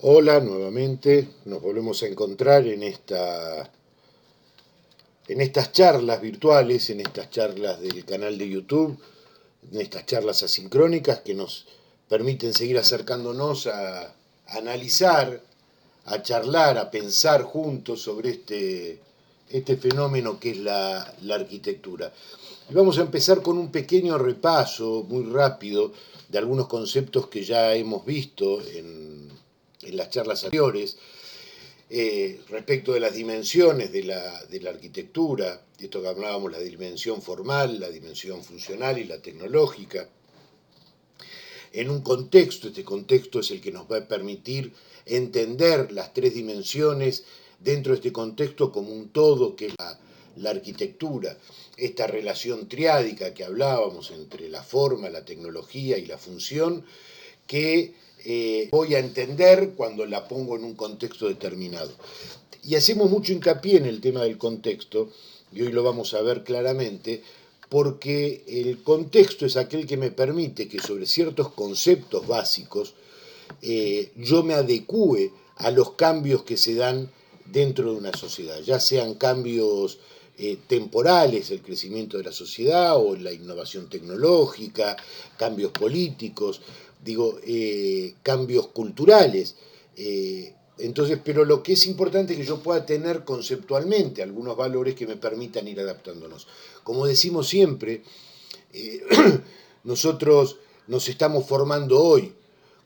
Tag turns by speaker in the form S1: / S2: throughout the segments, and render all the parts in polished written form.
S1: Hola, nuevamente nos volvemos a encontrar en estas charlas virtuales, en estas charlas del canal de YouTube, en estas charlas asincrónicas que nos permiten seguir acercándonos a analizar, a charlar, a pensar juntos sobre este fenómeno que es la arquitectura. Y vamos a empezar con un pequeño repaso muy rápido de algunos conceptos que ya hemos visto en las charlas anteriores, respecto de las dimensiones de la arquitectura, de esto que hablábamos, la dimensión formal, la dimensión funcional y la tecnológica, en un contexto. Este contexto es el que nos va a permitir entender las tres dimensiones dentro de este contexto como un todo, que es la arquitectura, esta relación triádica que hablábamos entre la forma, la tecnología y la función, que voy a entender cuando la pongo en un contexto determinado. Y hacemos mucho hincapié en el tema del contexto, y hoy lo vamos a ver claramente, porque el contexto es aquel que me permite que sobre ciertos conceptos básicos yo me adecúe a los cambios que se dan dentro de una sociedad, ya sean cambios temporales, el crecimiento de la sociedad o la innovación tecnológica, cambios políticos, cambios culturales. Entonces, pero lo que es importante es que yo pueda tener conceptualmente algunos valores que me permitan ir adaptándonos. Como decimos siempre, eh, nosotros nos estamos formando hoy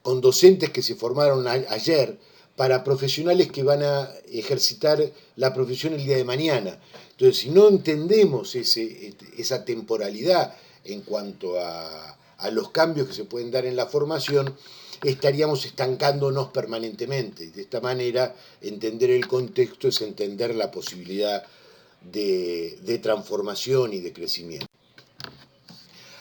S1: con docentes que se formaron ayer para profesionales que van a ejercitar la profesión el día de mañana. Entonces, si no entendemos esa temporalidad en cuanto a los cambios que se pueden dar en la formación, estaríamos estancándonos permanentemente. De esta manera, entender el contexto es entender la posibilidad de transformación y de crecimiento.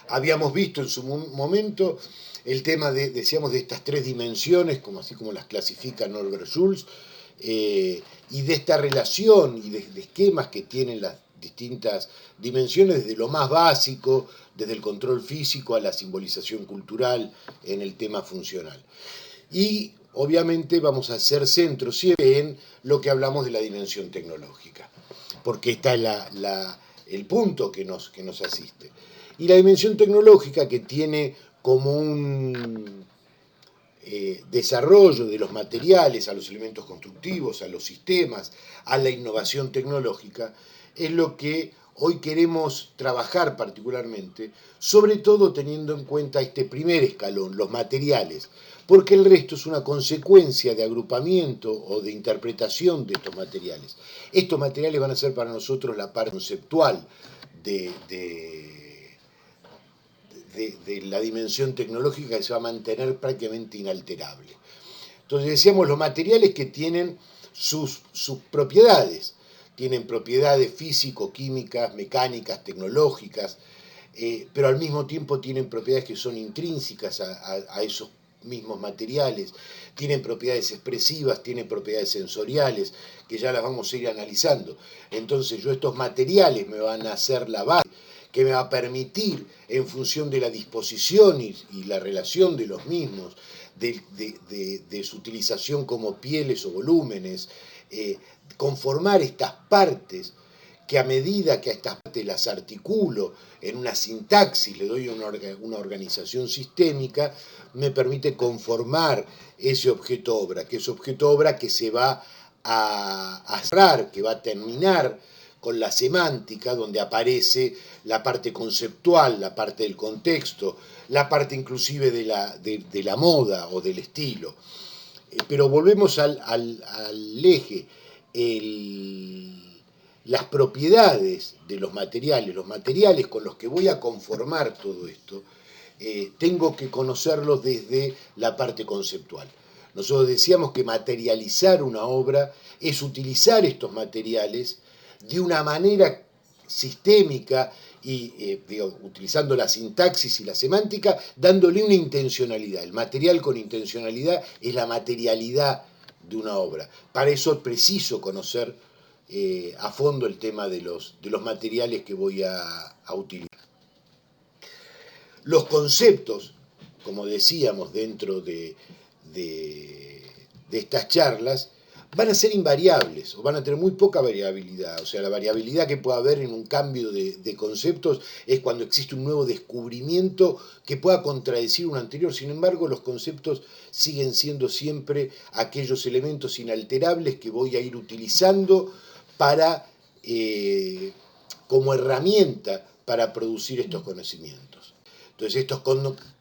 S1: Habíamos visto en su momento el tema decíamos, de estas tres dimensiones, así como las clasifica Norbert Schulz, y de esta relación y de esquemas que tienen las distintas dimensiones, desde lo más básico, desde el control físico a la simbolización cultural en el tema funcional. Y obviamente vamos a hacer centro siempre en lo que hablamos de la dimensión tecnológica, porque está el punto que nos asiste. Y la dimensión tecnológica, que tiene como un desarrollo de los materiales a los elementos constructivos, a los sistemas, a la innovación tecnológica, es lo que hoy queremos trabajar particularmente, sobre todo teniendo en cuenta este primer escalón, los materiales, porque el resto es una consecuencia de agrupamiento o de interpretación de estos materiales. Estos materiales van a ser para nosotros la parte conceptual de la dimensión tecnológica, que se va a mantener prácticamente inalterable. Entonces decíamos los materiales que tienen sus propiedades, tienen propiedades físico-químicas, mecánicas, tecnológicas, pero al mismo tiempo tienen propiedades que son intrínsecas a esos mismos materiales, tienen propiedades expresivas, tienen propiedades sensoriales, que ya las vamos a ir analizando. Entonces estos materiales me van a hacer la base, que me va a permitir, en función de la disposición y la relación de los mismos, de su utilización como pieles o volúmenes, conformar estas partes que a medida que a estas partes las articulo en una sintaxis, le doy una organización sistémica, me permite conformar ese objeto obra, que se va a cerrar, que va a terminar con la semántica, donde aparece la parte conceptual, la parte del contexto, la parte inclusive de la moda o del estilo. Pero volvemos al eje, las propiedades de los materiales con los que voy a conformar todo esto, tengo que conocerlos desde la parte conceptual. Nosotros decíamos que materializar una obra es utilizar estos materiales de una manera sistémica y utilizando la sintaxis y la semántica, dándole una intencionalidad. El material con intencionalidad es la materialidad de una obra. Para eso es preciso conocer a fondo el tema de los materiales que voy a utilizar. Los conceptos, como decíamos, dentro de de estas charlas van a ser invariables o van a tener muy poca variabilidad. O sea, la variabilidad que pueda haber en un cambio de conceptos es cuando existe un nuevo descubrimiento que pueda contradecir un anterior. Sin embargo, los conceptos siguen siendo siempre aquellos elementos inalterables que voy a ir utilizando para, como herramienta para producir estos conocimientos. Entonces, estos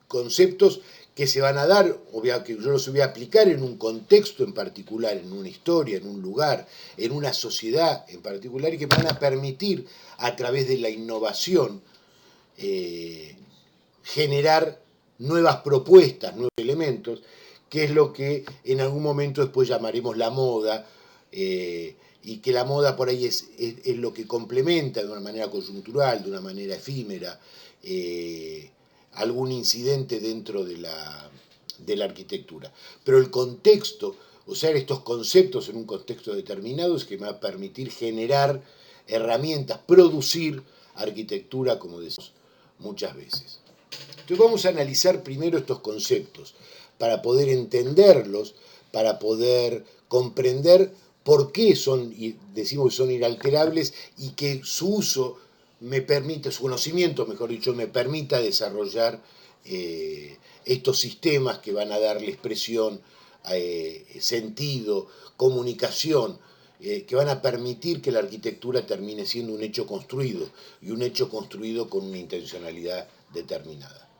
S1: conceptos que se van a dar, que yo los voy a aplicar en un contexto en particular, en una historia, en un lugar, en una sociedad en particular, y que van a permitir, a través de la innovación, generar nuevas propuestas, nuevos elementos, que es lo que en algún momento después llamaremos la moda, y que la moda por ahí es lo que complementa de una manera coyuntural, de una manera efímera, algún incidente dentro de la arquitectura. Pero el contexto, usar estos conceptos en un contexto determinado es que me va a permitir generar herramientas, producir arquitectura, como decimos muchas veces. Entonces vamos a analizar primero estos conceptos para poder entenderlos, para poder comprender por qué decimos que son inalterables y que su uso me permite, su conocimiento, mejor dicho, me permita desarrollar estos sistemas que van a darle expresión, sentido, comunicación, que van a permitir que la arquitectura termine siendo un hecho construido, y un hecho construido con una intencionalidad determinada.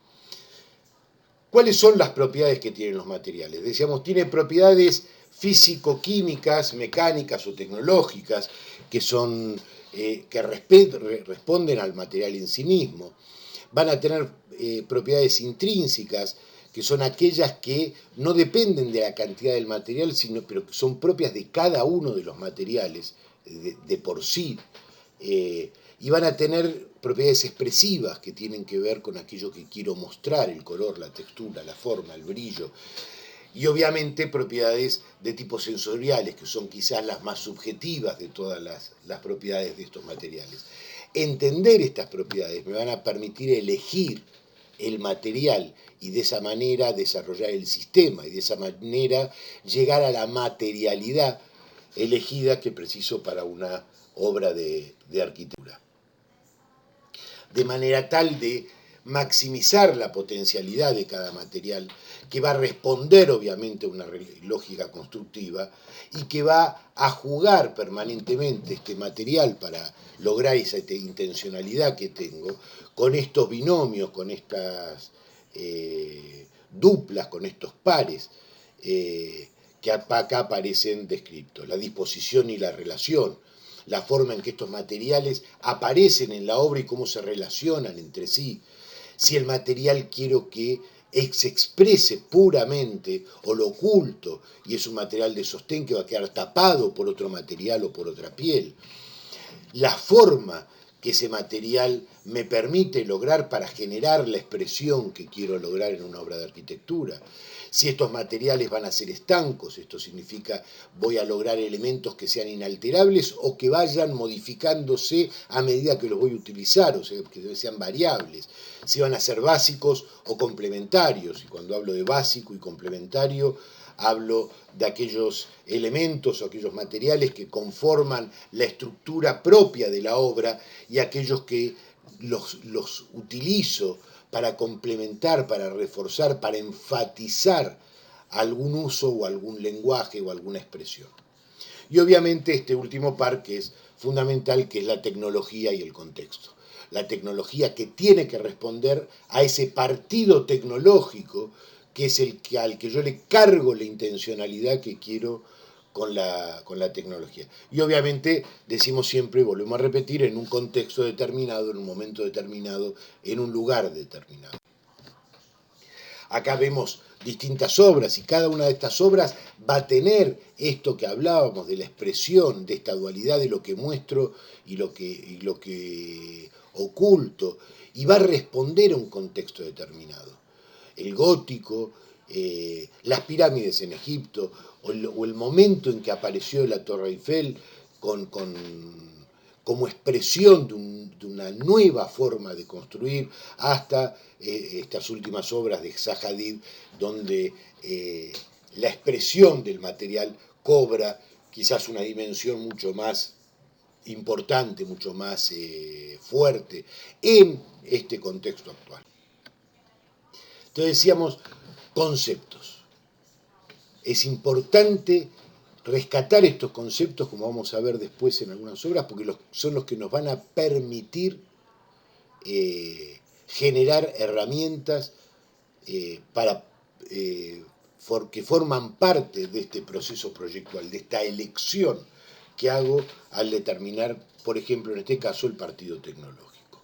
S1: ¿Cuáles son las propiedades que tienen los materiales? Decíamos, tienen propiedades físico-químicas, mecánicas o tecnológicas, que responden al material en sí mismo. Van a tener propiedades intrínsecas, que son aquellas que no dependen de la cantidad del material, pero que son propias de cada uno de los materiales de por sí. Y van a tener propiedades expresivas que tienen que ver con aquello que quiero mostrar, el color, la textura, la forma, el brillo. Y obviamente propiedades de tipo sensoriales, que son quizás las más subjetivas de todas las propiedades de estos materiales. Entender estas propiedades me van a permitir elegir el material y de esa manera desarrollar el sistema y de esa manera llegar a la materialidad elegida que preciso para una obra de arquitectura. De manera tal de maximizar la potencialidad de cada material, que va a responder obviamente a una lógica constructiva y que va a jugar permanentemente este material para lograr esa intencionalidad que tengo, con estos binomios, con estas duplas, con estos pares que acá aparecen descritos, la disposición y la relación, la forma en que estos materiales aparecen en la obra y cómo se relacionan entre sí. Si el material quiero que se exprese puramente o lo oculto y es un material de sostén que va a quedar tapado por otro material o por otra piel. La forma que ese material me permite lograr para generar la expresión que quiero lograr en una obra de arquitectura. Si estos materiales van a ser estancos, esto significa voy a lograr elementos que sean inalterables o que vayan modificándose a medida que los voy a utilizar, o sea, que sean variables. Si van a ser básicos o complementarios, y cuando hablo de básico y complementario, hablo de aquellos elementos o aquellos materiales que conforman la estructura propia de la obra y aquellos que los utilizo para complementar, para reforzar, para enfatizar algún uso o algún lenguaje o alguna expresión. Y obviamente este último par que es fundamental, que es la tecnología y el contexto. La tecnología que tiene que responder a ese partido tecnológico que es al que yo le cargo la intencionalidad que quiero con la tecnología. Y obviamente decimos siempre, volvemos a repetir, en un contexto determinado, en un momento determinado, en un lugar determinado. Acá vemos distintas obras y cada una de estas obras va a tener esto que hablábamos de la expresión, de esta dualidad de lo que muestro y lo que oculto, y va a responder a un contexto determinado. El gótico, las pirámides en Egipto, o el momento en que apareció la Torre Eiffel como expresión de una nueva forma de construir, hasta estas últimas obras de Zaha Hadid, donde la expresión del material cobra quizás una dimensión mucho más importante, mucho más fuerte en este contexto actual. Entonces decíamos conceptos. Es importante rescatar estos conceptos, como vamos a ver después en algunas obras, porque son los que nos van a permitir generar herramientas que forman parte de este proceso proyectual, de esta elección que hago al determinar, por ejemplo, en este caso, el partido tecnológico.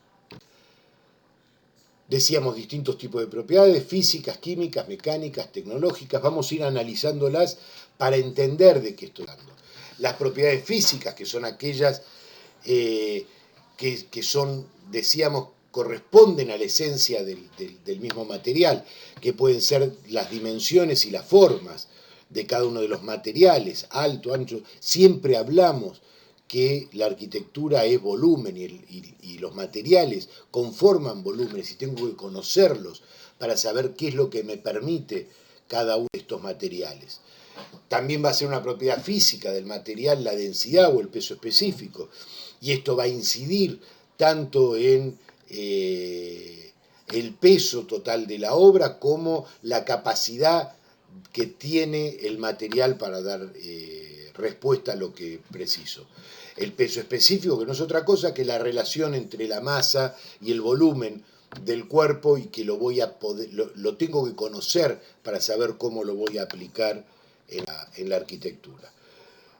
S1: Decíamos distintos tipos de propiedades, físicas, químicas, mecánicas, tecnológicas. Vamos a ir analizándolas para entender de qué estoy hablando. Las propiedades físicas, que son aquellas que son, decíamos, corresponden a la esencia del mismo material, que pueden ser las dimensiones y las formas de cada uno de los materiales, alto, ancho. Siempre hablamos que la arquitectura es volumen y los materiales conforman volúmenes y tengo que conocerlos para saber qué es lo que me permite cada uno de estos materiales. También va a ser una propiedad física del material la densidad o el peso específico, y esto va a incidir tanto en el peso total de la obra como la capacidad que tiene el material para dar respuesta a lo que preciso. El peso específico, que no es otra cosa que la relación entre la masa y el volumen del cuerpo, y que lo tengo que conocer para saber cómo lo voy a aplicar en la arquitectura.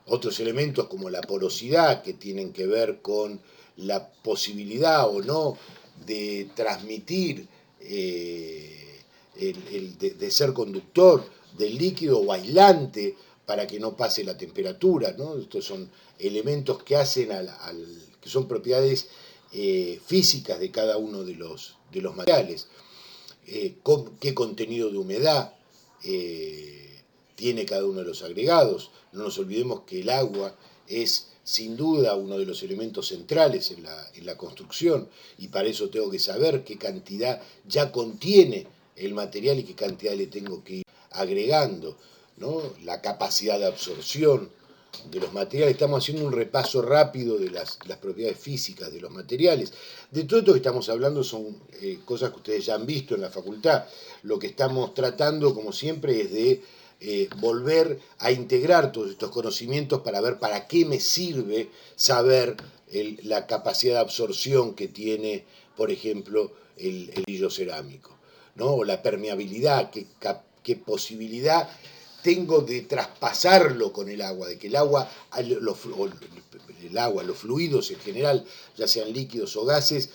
S1: Otros elementos como la porosidad, que tienen que ver con la posibilidad o no de transmitir, de ser conductor del líquido o aislante para que no pase la temperatura, ¿no? Estos son elementos que hacen que son propiedades físicas de cada uno de los materiales. Qué contenido de humedad tiene cada uno de los agregados. No nos olvidemos que el agua es sin duda uno de los elementos centrales en la construcción, y para eso tengo que saber qué cantidad ya contiene el material y qué cantidad le tengo que ir agregando, ¿no? La capacidad de absorción de los materiales. Estamos haciendo un repaso rápido de las propiedades físicas de los materiales. De todo esto que estamos hablando son cosas que ustedes ya han visto en la facultad. Lo que estamos tratando, como siempre, es de volver a integrar todos estos conocimientos para ver para qué me sirve saber la capacidad de absorción que tiene, por ejemplo, el vidrio cerámico, ¿no? O la permeabilidad, qué posibilidad tengo de traspasarlo con el agua, de que el agua, los fluidos en general, ya sean líquidos o gases,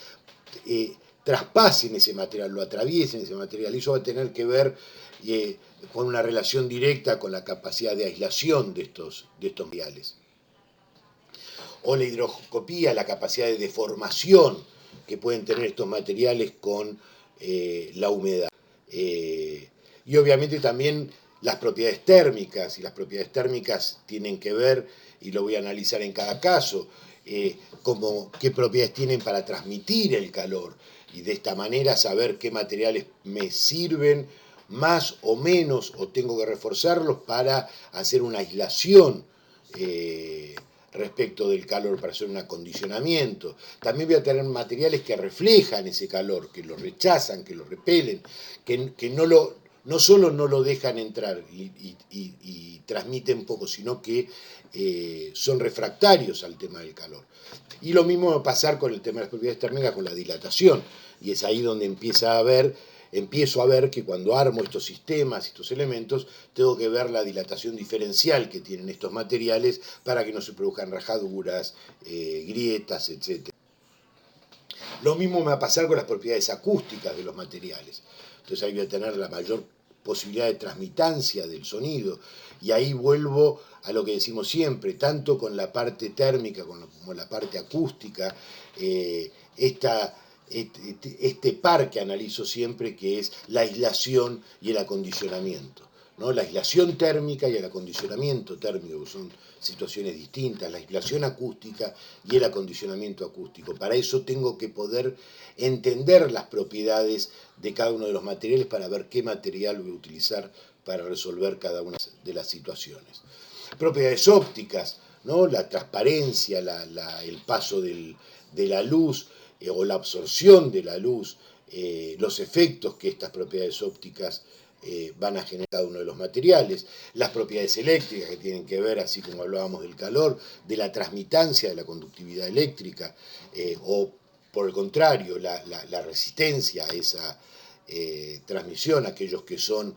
S1: traspasen ese material, lo atraviesen ese material. Y eso va a tener que ver con una relación directa con la capacidad de aislación de estos materiales. O la higroscopía, la capacidad de deformación que pueden tener estos materiales con la humedad. Y obviamente también las propiedades térmicas, y las propiedades térmicas tienen que ver, y lo voy a analizar en cada caso, como qué propiedades tienen para transmitir el calor, y de esta manera saber qué materiales me sirven más o menos, o tengo que reforzarlos para hacer una aislación respecto del calor, para hacer un acondicionamiento. También voy a tener materiales que reflejan ese calor, que lo rechazan, que lo repelen, que no solo no lo dejan entrar y transmiten poco, sino que son refractarios al tema del calor. Y lo mismo va a pasar con el tema de las propiedades térmicas, con la dilatación, y es ahí donde empiezo a ver que cuando armo estos sistemas, estos elementos, tengo que ver la dilatación diferencial que tienen estos materiales para que no se produzcan rajaduras, grietas, etc. Lo mismo me va a pasar con las propiedades acústicas de los materiales. Entonces ahí voy a tener la mayor posibilidad de transmitancia del sonido, y ahí vuelvo a lo que decimos siempre, tanto con la parte térmica como la parte acústica, este par que analizo siempre, que es la aislación y el acondicionamiento, ¿no? La aislación térmica y el acondicionamiento térmico, que son situaciones distintas, la aislación acústica y el acondicionamiento acústico. Para eso tengo que poder entender las propiedades de cada uno de los materiales para ver qué material voy a utilizar para resolver cada una de las situaciones. Propiedades ópticas, ¿no? La transparencia, el paso de la luz o la absorción de la luz, los efectos que estas propiedades ópticas van a generar cada uno de los materiales, las propiedades eléctricas que tienen que ver, así como hablábamos del calor, de la transmitancia de la conductividad eléctrica, o por el contrario, la resistencia a esa transmisión, aquellos que son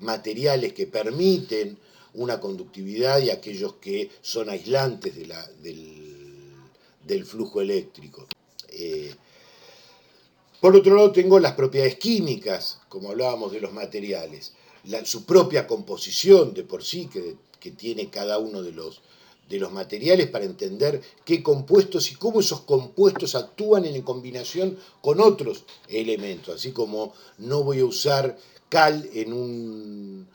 S1: materiales que permiten una conductividad y aquellos que son aislantes del flujo eléctrico. Por otro lado tengo las propiedades químicas, como hablábamos de los materiales, su propia composición de por sí que tiene cada uno de los materiales para entender qué compuestos y cómo esos compuestos actúan en combinación con otros elementos, así como no voy a usar cal en un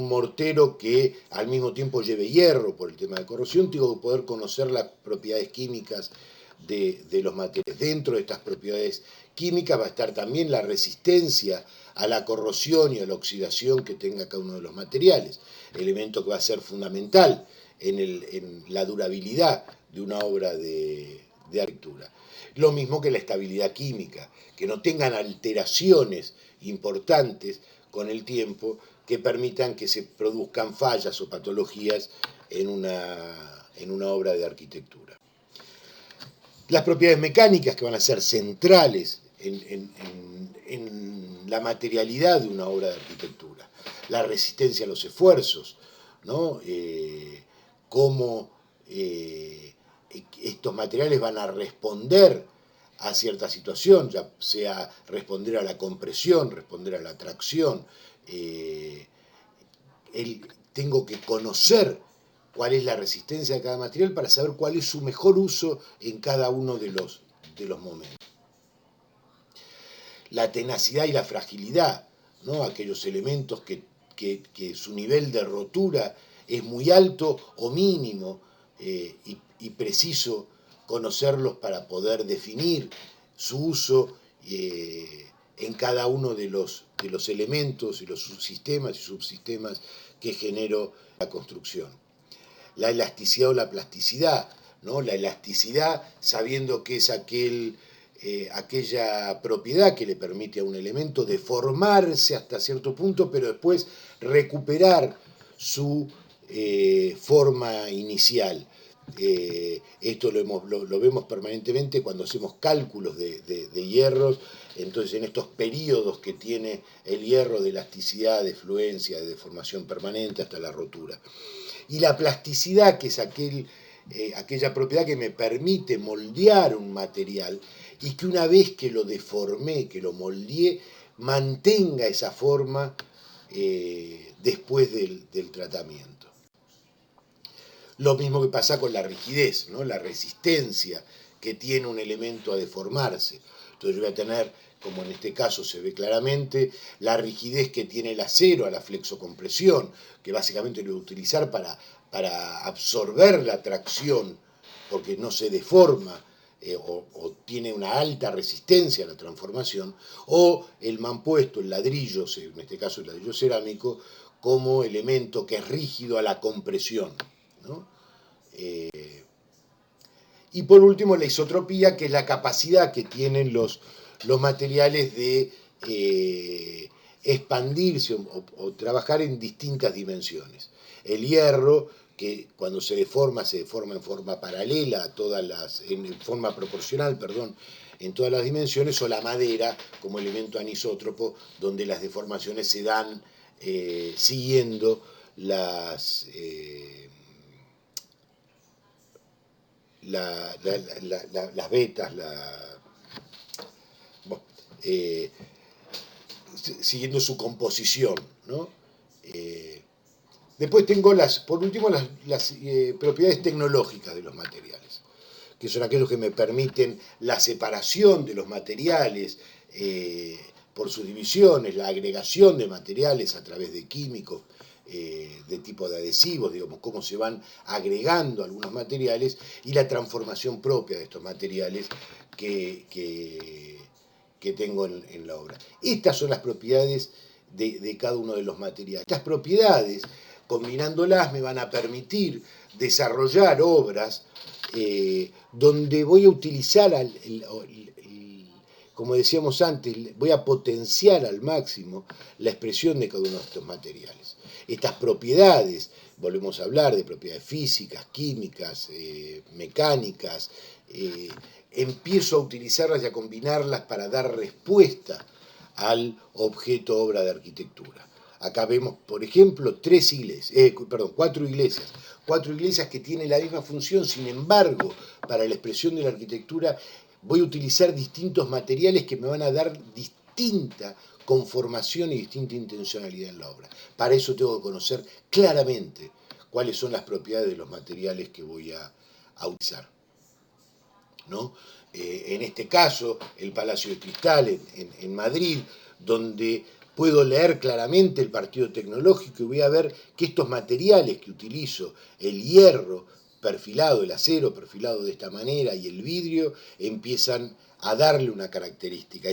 S1: mortero que al mismo tiempo lleve hierro por el tema de corrosión, tengo que poder conocer las propiedades químicas de los materiales. Dentro de estas propiedades químicas va a estar también la resistencia a la corrosión y a la oxidación que tenga cada uno de los materiales, elemento que va a ser fundamental en la durabilidad de una obra de arquitectura. Lo mismo que la estabilidad química, que no tengan alteraciones importantes con el tiempo que permitan que se produzcan fallas o patologías en una obra de arquitectura. Las propiedades mecánicas que van a ser centrales en la materialidad de una obra de arquitectura, la resistencia a los esfuerzos, ¿no? Cómo estos materiales van a responder a cierta situación, ya sea responder a la compresión, responder a la tracción. Tengo que conocer cuál es la resistencia de cada material para saber cuál es su mejor uso en cada uno de los momentos. La tenacidad y la fragilidad, ¿no? Aquellos elementos que su nivel de rotura es muy alto o mínimo, y preciso conocerlos para poder definir su uso en cada uno de los elementos y los subsistemas y subsistemas que generó la construcción. La elasticidad o la plasticidad, ¿no? La elasticidad sabiendo que es aquella propiedad que le permite a un elemento deformarse hasta cierto punto, pero después recuperar su forma inicial. Esto lo vemos permanentemente cuando hacemos cálculos de hierros. Entonces, en estos periodos que tiene el hierro de elasticidad, de fluencia, de deformación permanente hasta la rotura. Y la plasticidad, que es aquella propiedad que me permite moldear un material y que una vez que lo deformé, que lo moldeé, mantenga esa forma después del tratamiento. Lo mismo que pasa con la rigidez, ¿no? La resistencia que tiene un elemento a deformarse. Entonces yo voy a tener, como en este caso se ve claramente, la rigidez que tiene el acero a la flexocompresión, que básicamente lo voy a utilizar para absorber la tracción, porque no se deforma o tiene una alta resistencia a la transformación, o el mampuesto, el ladrillo, en este caso el ladrillo cerámico, como elemento que es rígido a la compresión, ¿no? Y por último la isotropía, que es la capacidad que tienen los materiales de expandirse o trabajar en distintas dimensiones. El hierro, que cuando se deforma en forma paralela en forma proporcional, en todas las dimensiones, o la madera como elemento anisótropo, donde las deformaciones se dan siguiendo las vetas, siguiendo su composición, ¿no? Después tengo por último las propiedades tecnológicas de los materiales, que son aquellos que me permiten la separación de los materiales, por sus divisiones, la agregación de materiales a través de químicos, de tipo de adhesivos, digamos, cómo se van agregando algunos materiales y la transformación propia de estos materiales que tengo en la obra. Estas son las propiedades de cada uno de los materiales. Estas propiedades, combinándolas, me van a permitir desarrollar obras donde voy a utilizar, como decíamos antes, voy a potenciar al máximo la expresión de cada uno de estos materiales. Estas propiedades, volvemos a hablar de propiedades físicas, químicas, mecánicas, empiezo a utilizarlas y a combinarlas para dar respuesta al objeto obra de arquitectura. Acá vemos, por ejemplo, cuatro iglesias que tienen la misma función. Sin embargo, para la expresión de la arquitectura voy a utilizar distintos materiales que me van a dar distinta conformación y distinta intencionalidad en la obra. Para eso tengo que conocer claramente cuáles son las propiedades de los materiales que voy a utilizar, ¿no? En este caso, el Palacio de Cristal en Madrid, donde puedo leer claramente el partido tecnológico y voy a ver que estos materiales que utilizo, el hierro perfilado, el acero perfilado de esta manera y el vidrio, empiezan a darle una característica.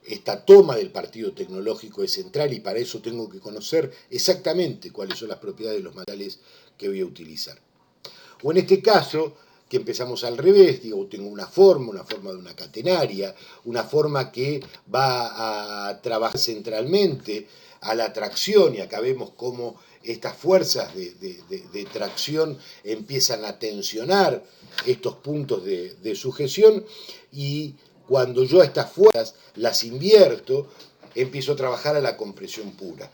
S1: Esta toma del partido tecnológico es central y para eso tengo que conocer exactamente cuáles son las propiedades de los materiales que voy a utilizar. O en este caso, que empezamos al revés, digo, tengo una forma de una catenaria, una forma que va a trabajar centralmente a la tracción, y acá vemos cómo estas fuerzas de tracción empiezan a tensionar estos puntos de sujeción, y cuando yo a estas fuerzas las invierto, empiezo a trabajar a la compresión pura.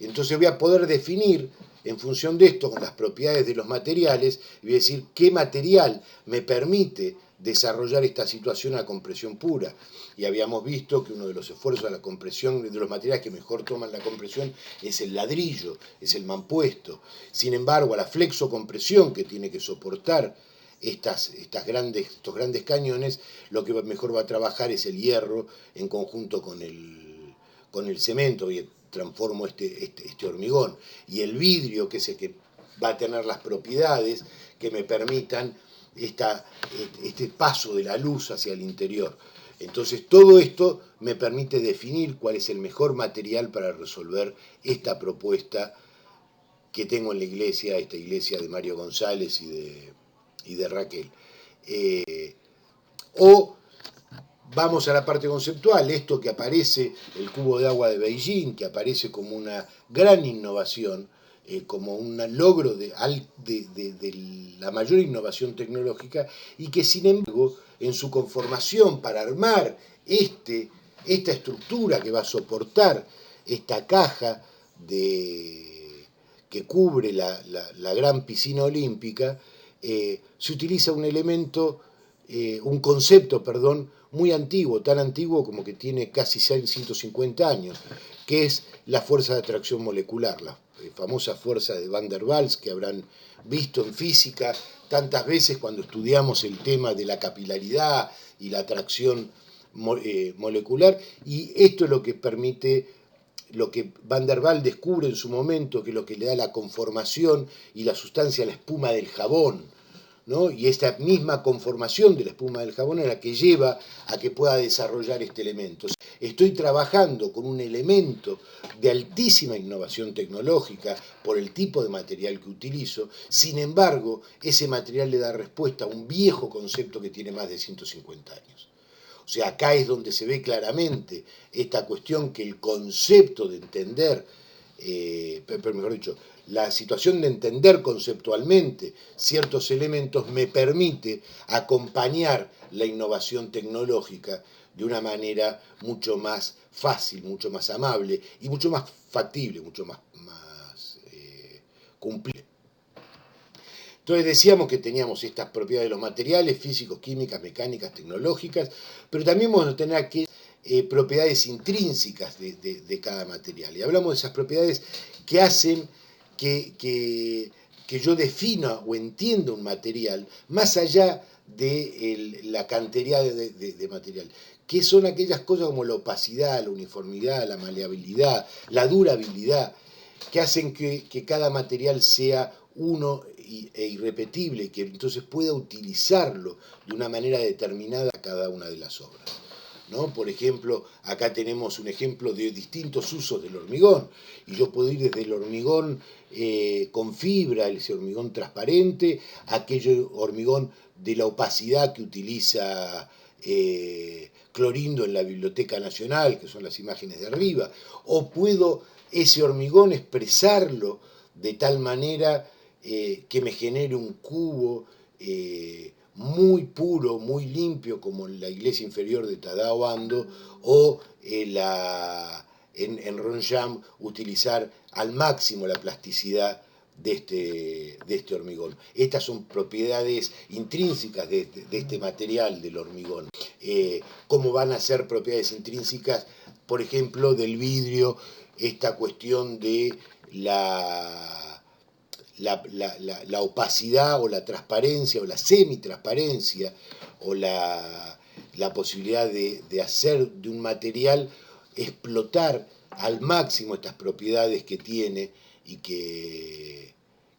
S1: Entonces voy a poder definir, en función de esto, con las propiedades de los materiales, y voy a decir qué material me permite desarrollar esta situación a compresión pura. Y habíamos visto que uno de los esfuerzos a la compresión, de los materiales que mejor toman la compresión, es el ladrillo, es el mampuesto. Sin embargo, a la flexocompresión que tiene que soportar estos grandes cañones, lo que mejor va a trabajar es el hierro en conjunto con el cemento, y transformo este hormigón. Y el vidrio, que es el que va a tener las propiedades que me permitan este paso de la luz hacia el interior. Entonces todo esto me permite definir cuál es el mejor material para resolver esta propuesta que tengo en la iglesia, esta iglesia de Mario González y de Raquel. O vamos a la parte conceptual, esto que aparece, el cubo de agua de Beijing, que aparece como una gran innovación, como un logro de la mayor innovación tecnológica, y que sin embargo en su conformación para armar esta estructura que va a soportar esta caja que cubre la gran piscina olímpica, se utiliza un concepto, muy antiguo, tan antiguo como que tiene casi 150 años, que es la fuerza de atracción molecular, la famosa fuerza de Van der Waals, que habrán visto en física tantas veces cuando estudiamos el tema de la capilaridad y la atracción molecular, y esto es lo que permite, lo que Van der Waals descubre en su momento, que es lo que le da la conformación y la sustancia a la espuma del jabón, ¿no? Y esta misma conformación de la espuma del jabón es la que lleva a que pueda desarrollar este elemento. Estoy trabajando con un elemento de altísima innovación tecnológica por el tipo de material que utilizo, sin embargo, ese material le da respuesta a un viejo concepto que tiene más de 150 años. O sea, acá es donde se ve claramente esta cuestión que el concepto de entender, pero mejor dicho, la situación de entender conceptualmente ciertos elementos me permite acompañar la innovación tecnológica de una manera mucho más fácil, mucho más amable y mucho más factible, mucho más cumplible. Entonces decíamos que teníamos estas propiedades de los materiales, físicos, químicas, mecánicas, tecnológicas, pero también vamos a tener aquí propiedades intrínsecas de cada material. Y hablamos de esas propiedades que hacen que yo defina o entienda un material más allá de la cantidad de material. que son aquellas cosas como la opacidad, la uniformidad, la maleabilidad, la durabilidad, que hacen que cada material sea uno e irrepetible, que entonces pueda utilizarlo de una manera determinada a cada una de las obras, ¿no? Por ejemplo, acá tenemos un ejemplo de distintos usos del hormigón, y yo puedo ir desde el hormigón con fibra, ese hormigón transparente, a aquel hormigón de la opacidad que utiliza Clorindo en la Biblioteca Nacional, que son las imágenes de arriba, o puedo ese hormigón expresarlo de tal manera que me genere un cubo muy puro, muy limpio, como en la iglesia inferior de Tadao Ando, o en Ronjam utilizar al máximo la plasticidad de este hormigón. Estas son propiedades intrínsecas de este material del hormigón. ¿Cómo van a ser propiedades intrínsecas, por ejemplo, del vidrio, esta cuestión de la opacidad o la transparencia o la semitransparencia o la posibilidad de hacer de un material, explotar al máximo estas propiedades que tiene y que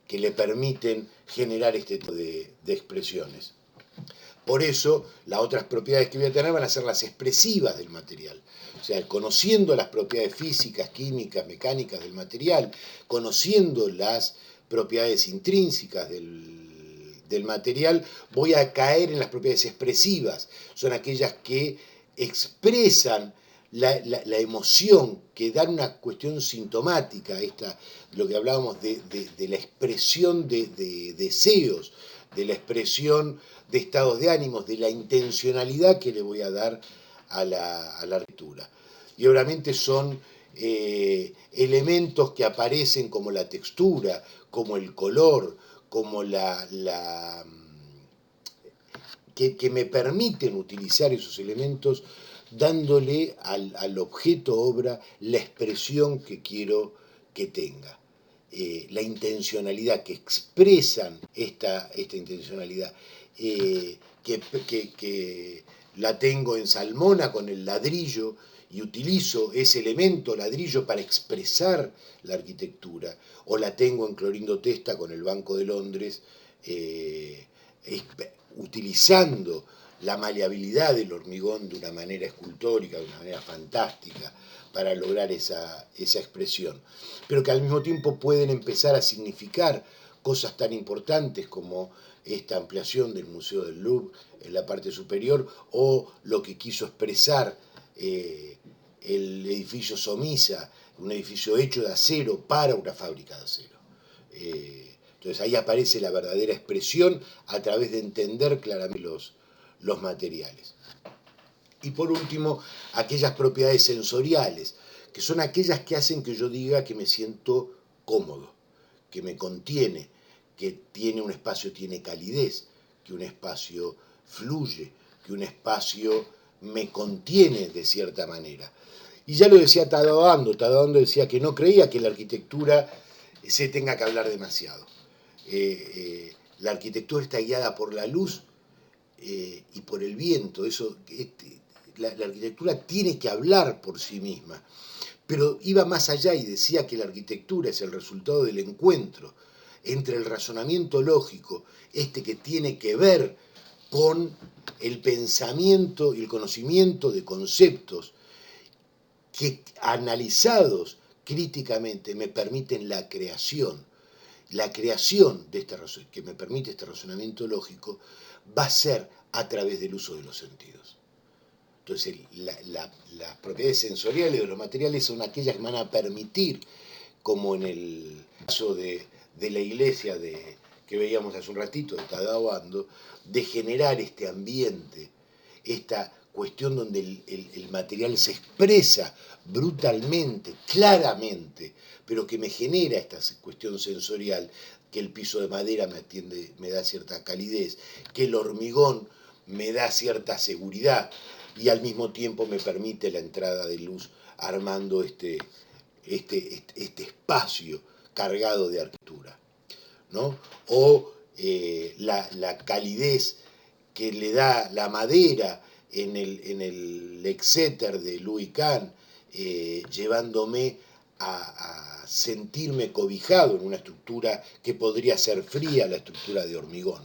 S1: le permiten generar este tipo de expresiones. Por eso, las otras propiedades que voy a tener van a ser las expresivas del material. O sea, conociendo las propiedades físicas, químicas, mecánicas del material, conociendo las propiedades intrínsecas del material, voy a caer en las propiedades expresivas. Son aquellas que expresan la emoción, que dan una cuestión sintomática, lo que hablábamos de la expresión de deseos, de la expresión de estados de ánimos, de la intencionalidad que le voy a dar a la lectura. Y obviamente son elementos que aparecen como la textura, como el color, como que me permiten utilizar esos elementos dándole al objeto obra la expresión que quiero que tenga. La intencionalidad, que expresan esta intencionalidad, que la tengo en Salmona con el ladrillo y utilizo ese elemento ladrillo para expresar la arquitectura, o la tengo en Clorindo Testa con el Banco de Londres, utilizando la maleabilidad del hormigón de una manera escultórica, de una manera fantástica, para lograr esa expresión, pero que al mismo tiempo pueden empezar a significar cosas tan importantes como esta ampliación del Museo del Louvre en la parte superior, o lo que quiso expresar el edificio Somisa, un edificio hecho de acero para una fábrica de acero. Entonces ahí aparece la verdadera expresión a través de entender claramente los materiales. Y por último, aquellas propiedades sensoriales, que son aquellas que hacen que yo diga que me siento cómodo, que me contiene, que tiene un espacio, tiene calidez, que un espacio fluye, que un espacio me contiene de cierta manera. Y ya lo decía Tadao Ando decía que no creía que la arquitectura se tenga que hablar demasiado. La arquitectura está guiada por la luz y por el viento. La arquitectura tiene que hablar por sí misma, pero iba más allá y decía que la arquitectura es el resultado del encuentro entre el razonamiento lógico, que tiene que ver con el pensamiento y el conocimiento de conceptos que, analizados críticamente, me permiten la creación. La creación que me permite este razonamiento lógico va a ser a través del uso de los sentidos. Entonces, las propiedades sensoriales de los materiales son aquellas que van a permitir, como en el caso de la iglesia que veíamos hace un ratito, de Tadao Ando, de generar este ambiente, esta cuestión donde el material se expresa brutalmente, claramente, pero que me genera esta cuestión sensorial, que el piso de madera me da cierta calidez, que el hormigón me da cierta seguridad y al mismo tiempo me permite la entrada de luz armando este espacio cargado de arquitectura, ¿no? O la calidez que le da la madera en el Exeter de Louis Kahn, llevándome a sentirme cobijado en una estructura que podría ser fría, la estructura de hormigón,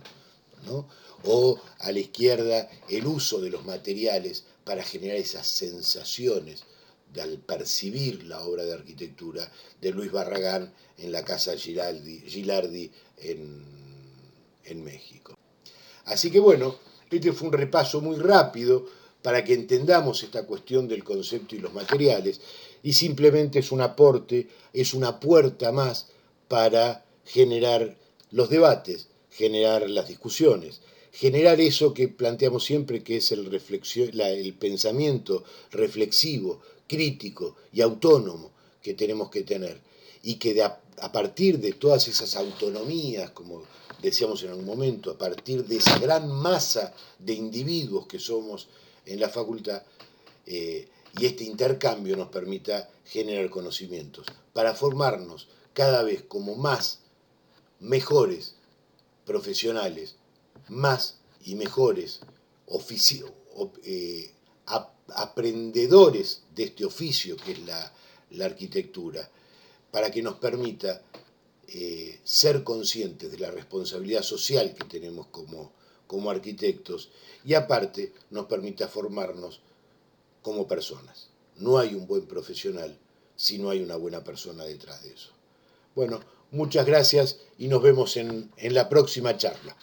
S1: ¿no? O a la izquierda el uso de los materiales para generar esas sensaciones al percibir la obra de arquitectura de Luis Barragán en la Casa Gilardi en México. Así que bueno, este fue un repaso muy rápido para que entendamos esta cuestión del concepto y los materiales, y simplemente es un aporte, es una puerta más para generar los debates, generar las discusiones, generar eso que planteamos siempre, que es el pensamiento reflexivo, crítico y autónomo que tenemos que tener, y que a partir de todas esas autonomías, como decíamos en algún momento, a partir de esa gran masa de individuos que somos en la facultad, y este intercambio nos permita generar conocimientos para formarnos cada vez como mejores profesionales, más y mejores aprendedores de este oficio que es la arquitectura, para que nos permita ser conscientes de la responsabilidad social que tenemos como arquitectos, y aparte nos permita formarnos como personas. No hay un buen profesional si no hay una buena persona detrás de eso. Bueno, muchas gracias y nos vemos en la próxima charla.